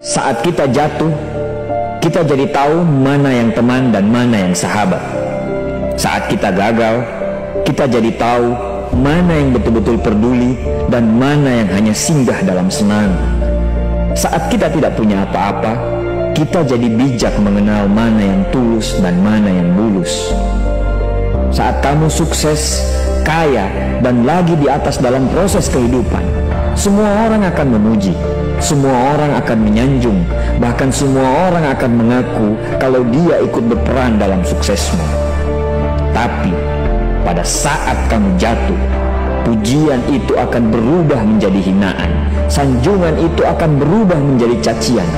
Saat kita jatuh, kita jadi tahu mana yang teman dan mana yang sahabat. Saat kita gagal, kita jadi tahu mana yang betul-betul peduli dan mana yang hanya singgah dalam senang. Saat kita tidak punya apa-apa, kita jadi bijak mengenal mana yang tulus dan mana yang mulus. Saat kamu sukses, kaya, dan lagi di atas dalam proses kehidupan, semua orang akan memuji, semua orang akan menyanjung, bahkan semua orang akan mengaku kalau dia ikut berperan dalam suksesmu. Tapi pada saat kamu jatuh, pujian itu akan berubah menjadi hinaan, sanjungan itu akan berubah menjadi cacian.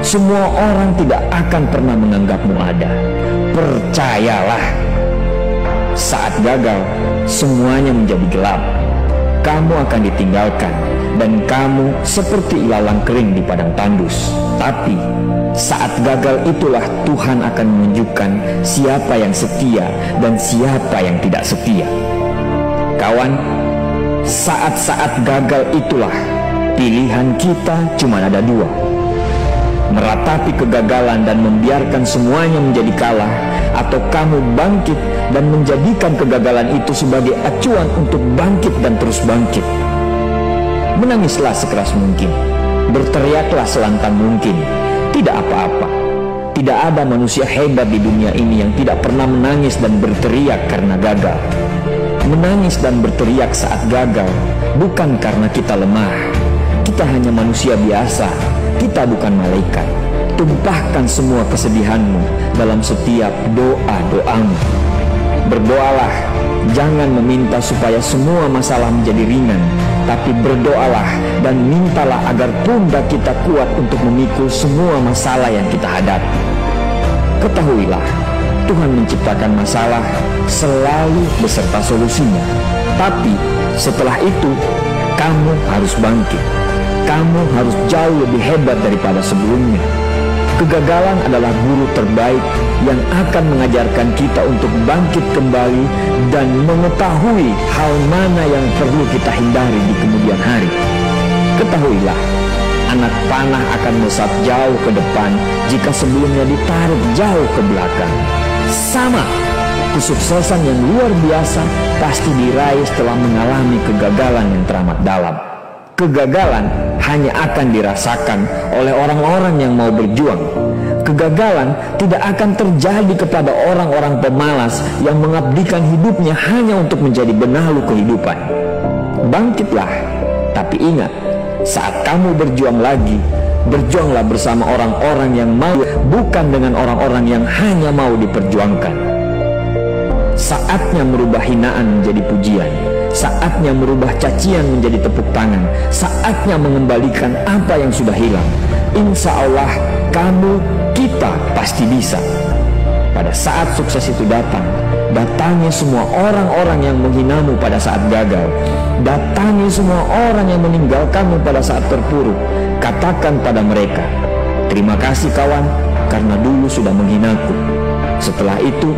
Semua orang tidak akan pernah menganggapmu ada. Percayalah, saat gagal, semuanya menjadi gelap. Kamu akan ditinggalkan dan kamu seperti ilalang kering di padang tandus. Tapi saat gagal itulah Tuhan akan menunjukkan siapa yang setia dan siapa yang tidak setia. Kawan, saat-saat gagal itulah pilihan kita cuma ada dua: meratapi kegagalan dan membiarkan semuanya menjadi kalah, atau kamu bangkit dan menjadikan kegagalan itu sebagai acuan untuk bangkit dan terus bangkit. Menangislah sekeras mungkin, berteriaklah selantang mungkin. Tidak apa-apa. Tidak ada manusia hebat di dunia ini yang tidak pernah menangis dan berteriak karena gagal. Menangis dan berteriak saat gagal bukan karena kita lemah. Kita hanya manusia biasa. Kita bukan malaikat. Tumpahkan semua kesedihanmu dalam setiap doa-doamu. Berdoalah, jangan meminta supaya semua masalah menjadi ringan, tapi berdoalah dan mintalah agar pundak kita kuat untuk memikul semua masalah yang kita hadapi. Ketahuilah, Tuhan menciptakan masalah selalu beserta solusinya. Tapi setelah itu, kamu harus bangkit. Kamu harus jauh lebih hebat daripada sebelumnya. Kegagalan adalah guru terbaik yang akan mengajarkan kita untuk bangkit kembali dan mengetahui hal mana yang perlu kita hindari di kemudian hari. Ketahuilah, anak panah akan melesat jauh ke depan jika sebelumnya ditarik jauh ke belakang. Sama, kesuksesan yang luar biasa pasti diraih setelah mengalami kegagalan yang teramat dalam. Kegagalan hanya akan dirasakan oleh orang-orang yang mau berjuang. Kegagalan tidak akan terjadi kepada orang-orang pemalas yang mengabdikan hidupnya hanya untuk menjadi benalu kehidupan. Bangkitlah, tapi ingat, saat kamu berjuang lagi, berjuanglah bersama orang-orang yang mau, bukan dengan orang-orang yang hanya mau diperjuangkan. Saatnya merubah hinaan menjadi pujian. Saatnya merubah cacian menjadi tepuk tangan. Saatnya mengembalikan apa yang sudah hilang. Insya Allah, kamu, kita pasti bisa. Pada saat sukses itu datang, datangi semua orang-orang yang menghinamu pada saat gagal. Datangi semua orang yang meninggalkanmu pada saat terpuruk. Katakan pada mereka, terima kasih kawan, karena dulu sudah menghinaku. Setelah itu,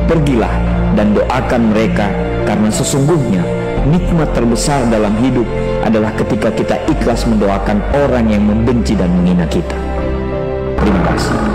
pergilah dan doakan mereka, karena sesungguhnya nikmat terbesar dalam hidup adalah ketika kita ikhlas mendoakan orang yang membenci dan menghina kita. Terima kasih.